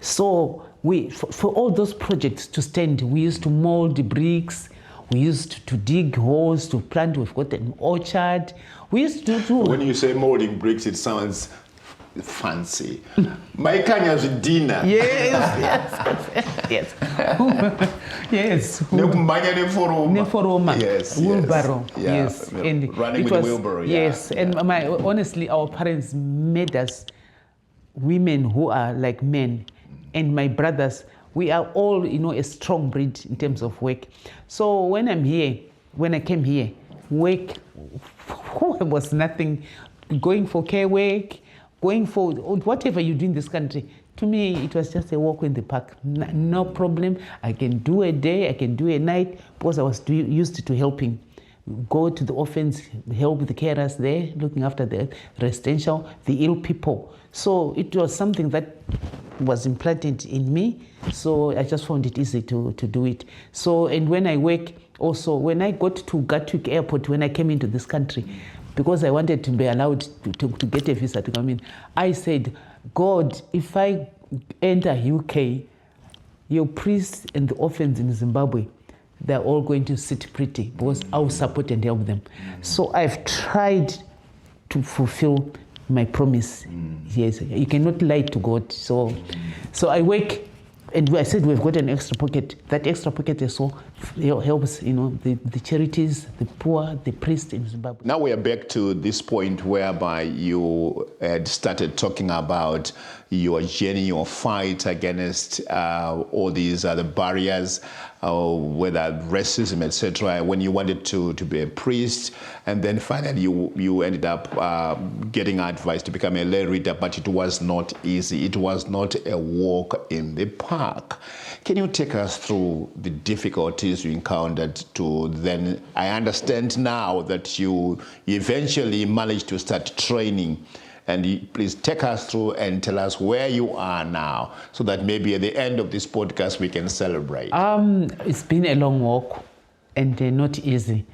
So for all those projects to stand, we used to mold the bricks, we used to dig holes to plant. We've got an orchard. We used to do. When you say molding bricks, it sounds fancy. My Kanya's dinner. Yes. Yes. Neforoma. Yes. Wheelbarrow. Yeah. Yes. And running with wheelbarrow. Yes. Yeah. And honestly, our parents made us women who are like men, and my brothers. We are all, a strong breed in terms of work. So when I came here, work was nothing. Going for care work, going for whatever you do in this country, to me, it was just a walk in the park. No problem. I can do a day, I can do a night, because I was used to helping. Go to the orphans, help the carers there, looking after the residential, the ill people. So it was something that was implanted in me. So I just found it easy to do it. So, and when I work, also, when I got to Gatwick Airport, when I came into this country, because I wanted to be allowed to get a visa to come in, I said, God, if I enter UK, your priests and the orphans in Zimbabwe, they're all going to sit pretty, because I'll support and help them. So I've tried to fulfill my promise. Yes, you cannot lie to God. So I work, and I said we've got an extra pocket. That extra pocket also helps, the charities, the poor, the priests in Zimbabwe. Now we are back to this point whereby you had started talking about your journey, your fight against all these other barriers, whether racism, etc. When you wanted to be a priest, and then finally you ended up getting advice to become a lay reader, but it was not easy. It was not a walk in the park. Can you take us through the difficulties you encountered to then? I understand now that you eventually managed to start training. And please take us through and tell us where you are now, so that maybe at the end of this podcast we can celebrate. It's been a long walk and not easy.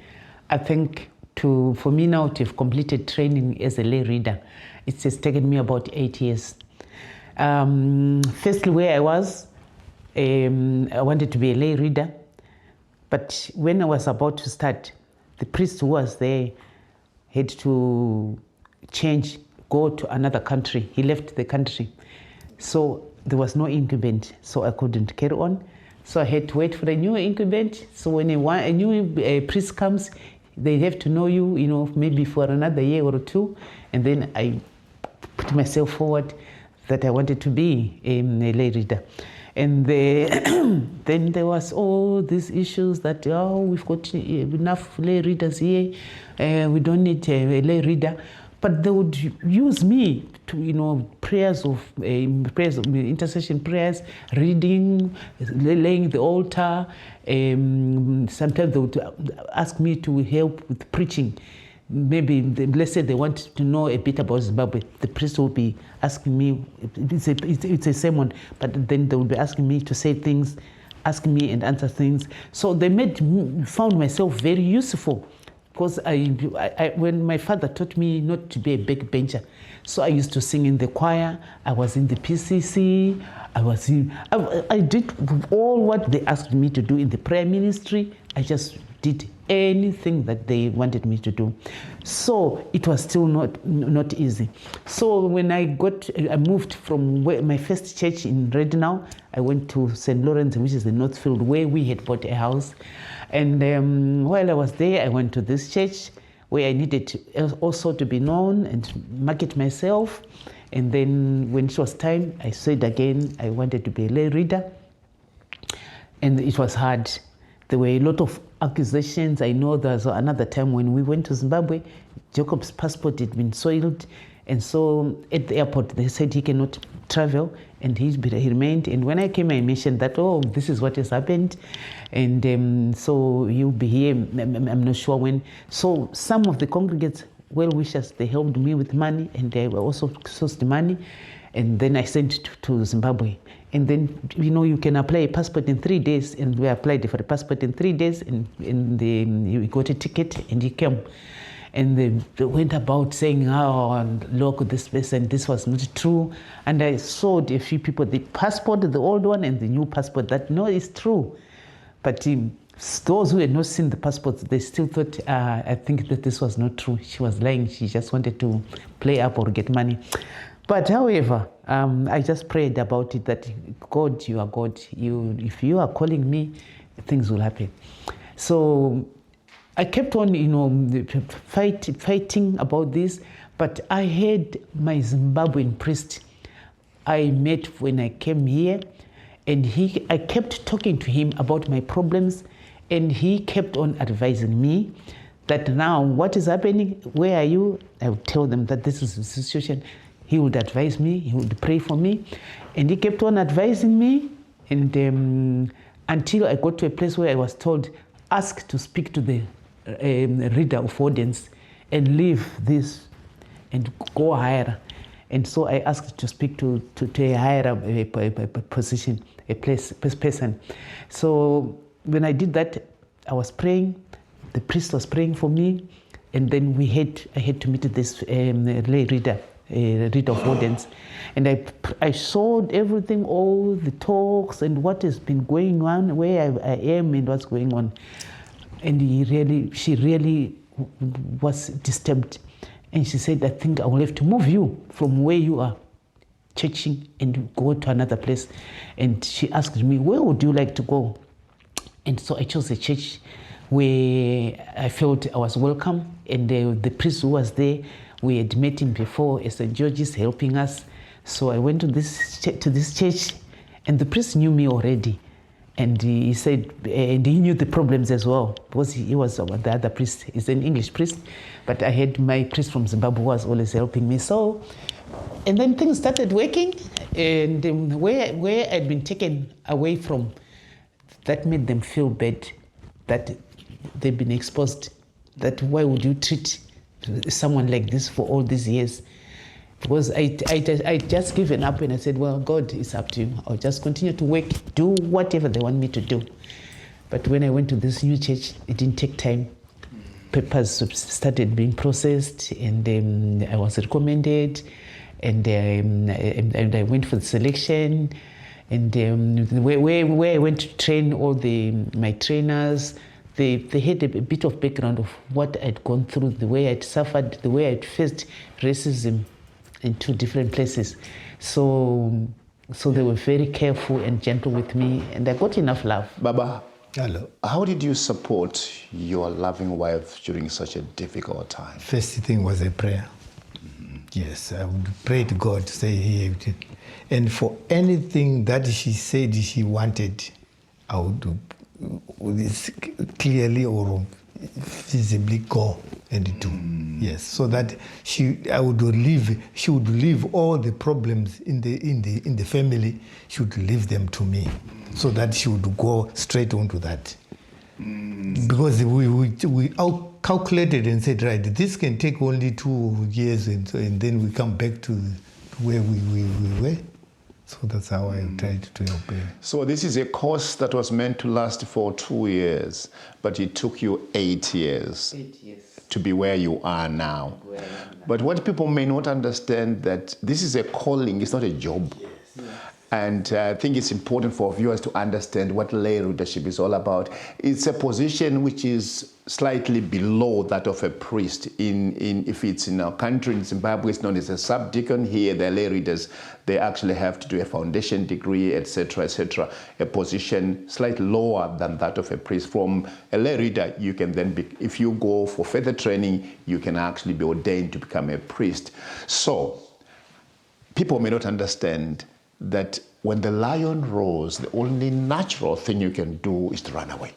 I think for me now to have completed training as a lay reader, it has taken me about 8 years. Firstly, where I was, I wanted to be a lay reader, but when I was about to start, the priest who was there had to go to another country. He left the country. So there was no incumbent, so I couldn't carry on. So I had to wait for a new incumbent. So when a new priest comes, they have to know you, maybe for another year or two. And then I put myself forward that I wanted to be a lay reader. And then there was all these issues that, we've got enough lay readers here. We don't need a lay reader. But they would use me to, prayers of intercession prayers, reading, laying the altar. Sometimes they would ask me to help with preaching. Maybe, let's say they want to know a bit about Zimbabwe. The priest will be asking me, it's a sermon, but then they will be asking me to say things, asking me and answer things. So they found myself very useful. Because when my father taught me not to be a backbencher, so I used to sing in the choir, I was in the PCC, I did all what they asked me to do in the prayer ministry. I just did anything that they wanted me to do. So it was still not easy. So when I moved from my first church in Rednau, I went to St. Lawrence, which is the Northfield, where we had bought a house. And while I was there, I went to this church where I needed also to be known and market myself. And then when it was time, I said again, I wanted to be a lay reader. And it was hard. There were a lot of accusations. I know there was another time when we went to Zimbabwe, Jacob's passport had been soiled. And so at the airport, they said he cannot travel, and he remained. And when I came, I mentioned that, oh, this is what has happened. And so he'll be here, I'm not sure when. So some of the congregants, well-wishers, they helped me with money, and they were also sourced money. And then I sent to Zimbabwe. And then, you can apply a passport in 3 days, and we applied for a passport in 3 days, and you got a ticket, and you came. And they went about saying, oh, look, this person, this was not true. And I showed a few people the passport, the old one, and the new passport, that, no, it's true. But those who had not seen the passports, they still thought, I think that this was not true. She was lying. She just wanted to play up or get money. But however, I just prayed about it, that God, you are God. If you are calling me, things will happen. So I kept on, fighting about this. But I had my Zimbabwean priest I met when I came here, and I kept talking to him about my problems, and he kept on advising me that now what is happening, where are you? I would tell them that this is the situation. He would advise me, he would pray for me, and he kept on advising me, and until I got to a place where I was told, ask to speak to the reader of audience and leave this and go higher. And so I asked to speak to a higher position, a person. So when I did that, I was praying, the priest was praying for me, and then I had to meet this lay reader, reader of audience. And I showed everything, all the talks and what has been going on, where I am and what's going on. And she really was disturbed. And she said, I think I will have to move you from where you are churching and go to another place. And she asked me, where would you like to go? And so I chose a church where I felt I was welcome. And the priest who was there, we had met him before as St. George's helping us. So I went to this church, and the priest knew me already. And he said, and he knew the problems as well, because he was the other priest. He's an English priest, but I had my priest from Zimbabwe who was always helping me. So, and then things started working, and where I'd been taken away from, that made them feel bad, that they've been exposed, that why would you treat someone like this for all these years? Because I just given up, and I said, well, God, it's up to you. I'll just continue to work, do whatever they want me to do. But when I went to this new church, it didn't take time. Papers started being processed, and I was recommended, and I went for the selection, and where I went to train all my trainers, they had a bit of background of what I'd gone through, the way I'd suffered, the way I'd faced racism in 2 different places. So they were very careful and gentle with me, and I got enough love. Baba, hello. How did you support your loving wife during such a difficult time? First thing was a prayer. Yes, I would pray to God to say he, and for anything that she said she wanted, I would do clearly or visibly go and do. Yes, so that she would leave all the problems in the family. She would leave them to me, so that she would go straight on to that. Because we calculated and said, right, this can take only 2 years, and then we come back to where we were. So that's how I tried to help her. So this is a course that was meant to last for 2 years, but it took you 8 years. 8 years. To be where you are now. But what people may not understand, that this is a calling, it's not a job. Yes. And I think it's important for viewers to understand what lay leadership is all about. It's a position which is slightly below that of a priest. If it's in our country, in Zimbabwe, it's known as a subdeacon. Here, the lay readers, they actually have to do a foundation degree, etc., etc. A position slightly lower than that of a priest. From a lay reader, you can then be, if you go for further training, you can actually be ordained to become a priest. So, people may not understand that when the lion roars, the only natural thing you can do is to run away.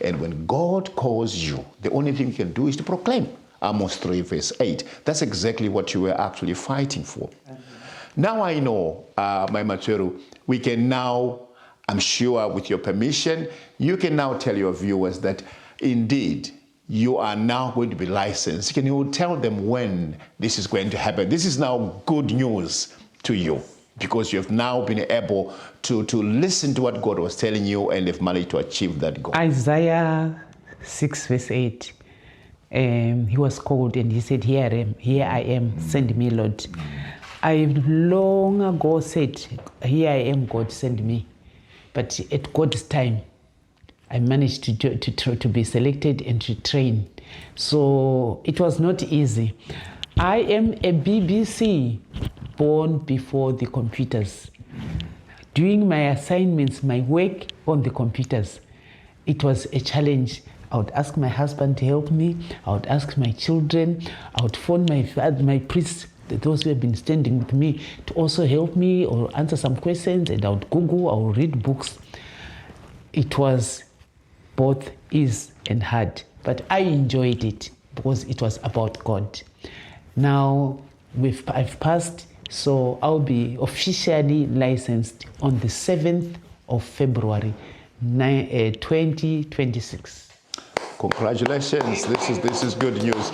And when God calls you, the only thing you can do is to proclaim. Amos 3 verse 8. That's exactly what you were actually fighting for. Now I know, my Matsveru, we can now, I'm sure with your permission, you can now tell your viewers that indeed you are now going to be licensed. Can you tell them when this is going to happen? This is now good news to you, because you have now been able to listen to what God was telling you and have managed to achieve that goal. Isaiah 6 verse 8, he was called and he said, here I am, send me, Lord. I long ago said, here I am, God, send me. But at God's time, I managed to be selected and to train. So it was not easy. I am a BBC born before the computers. Doing my assignments, my work on the computers, it was a challenge. I would ask my husband to help me. I would ask my children. I would phone my priests, those who have been standing with me, to also help me or answer some questions. And I would Google, I would read books. It was both easy and hard, but I enjoyed it because it was about God. Now I've passed, so I'll be officially licensed on the 7th of February, 2026. Congratulations! This is good news.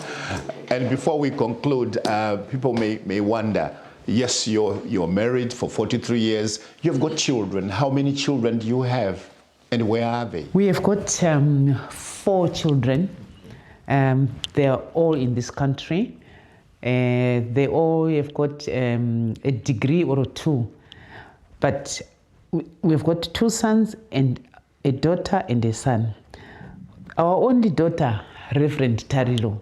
And before we conclude, people may wonder. Yes, you're married for 43 years. You've got children. How many children do you have, and where are they? We have got 4 children. They are all in this country. They all have got a degree or 2. But we've got 2 sons and a daughter and a son. Our only daughter, Reverend Tarilo,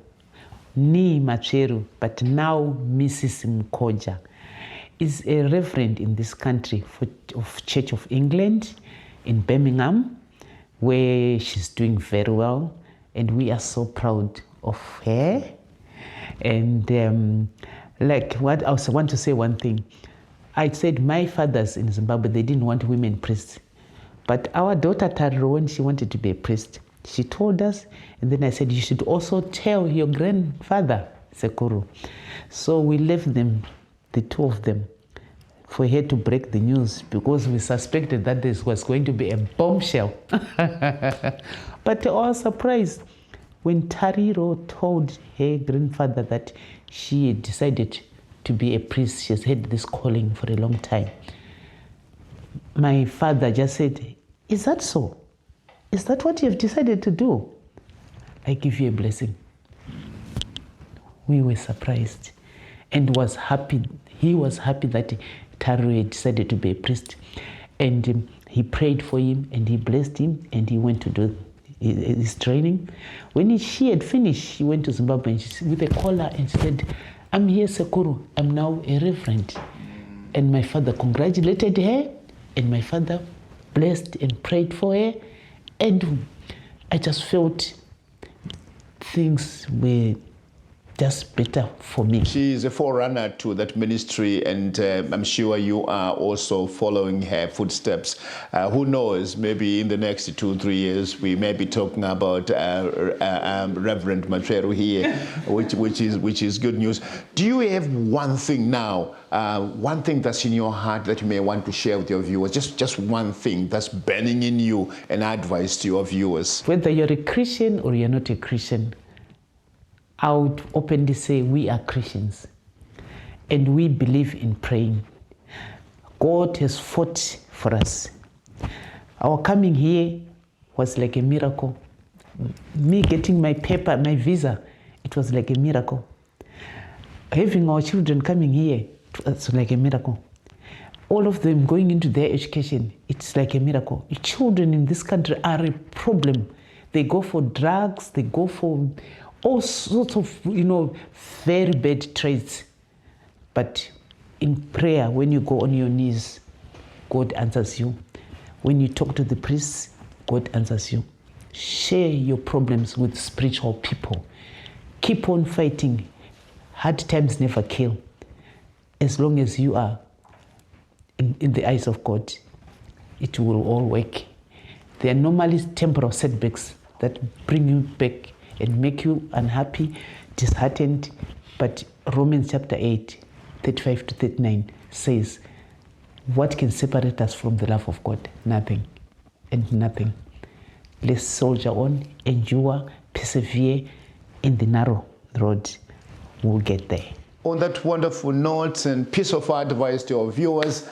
ni Matsveru, but now Mrs. Mkoja, is a reverend in this country of Church of England in Birmingham, where she's doing very well, and we are so proud of her. And like what I also want to say one thing. I said my fathers in Zimbabwe, they didn't want women priests. But our daughter Tariro, when she wanted to be a priest, she told us, and then I said, you should also tell your grandfather, Sekuru. So we left them, the 2 of them, for her to break the news, because we suspected that this was going to be a bombshell. But to our surprise, when Tariro told her grandfather that she had decided to be a priest, she has had this calling for a long time, my father just said, is that so? Is that what you have decided to do? I give you a blessing. We were surprised and was happy. He was happy that Tariro had decided to be a priest. And he prayed for him and he blessed him and he went to do his training. When she had finished, she went to Zimbabwe and with a caller and she said, I'm here, Sekuru. I'm now a reverend. And my father congratulated her, and my father blessed and prayed for her. And I just felt things were just better for me. She is a forerunner to that ministry, and I'm sure you are also following her footsteps. Who knows, maybe in the next 2-3 years, we may be talking about Reverend Matsveru here, which is good news. Do you have one thing now, one thing that's in your heart that you may want to share with your viewers? Just one thing that's burning in you, an advice to your viewers. Whether you're a Christian or you're not a Christian, I would openly say we are Christians and we believe in praying. God has fought for us. Our coming here was like a miracle. Me getting my paper, my visa, it was like a miracle. Having our children coming here, it was like a miracle. all of them going into their education, it's like a miracle. Children in this country are a problem. They go for drugs, they go for all sorts of, very bad traits. But in prayer, when you go on your knees, God answers you. When you talk to the priests, God answers you. Share your problems with spiritual people. Keep on fighting. Hard times never kill. As long as you are in the eyes of God, it will all work. There are normally temporal setbacks that bring you back and make you unhappy, disheartened. But Romans chapter 8, 35 to 39 says, what can separate us from the love of God? Nothing and nothing. Let's soldier on, endure, persevere in the narrow road. We'll get there. On that wonderful note and piece of advice to our viewers,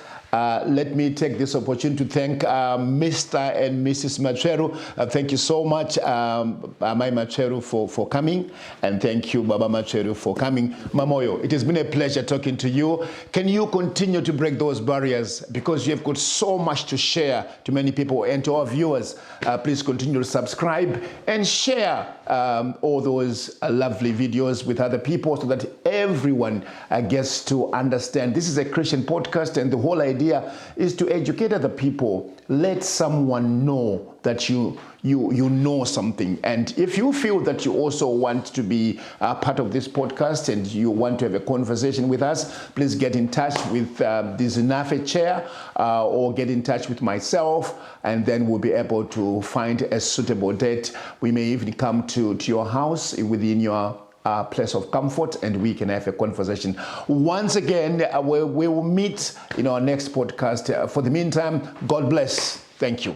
let me take this opportunity to thank Mr. and Mrs. Matsveru. Thank you so much, my Matsveru, for coming. And thank you, Baba Matsveru, for coming. Mamoyo, it has been a pleasure talking to you. Can you continue to break those barriers? Because you have got so much to share to many people and to our viewers. Please continue to subscribe and share all those lovely videos with other people so that everyone gets to understand. This is a Christian podcast, and the whole idea is to educate other people. Let someone know that you know something. And if you feel that you also want to be part of this podcast and you want to have a conversation with us, please get in touch with the Zinafe chair or get in touch with myself, and then we'll be able to find a suitable date. We may even come to your house within your place of comfort, and we can have a conversation. Once again, we will meet in our next podcast. For the meantime, God bless. Thank you.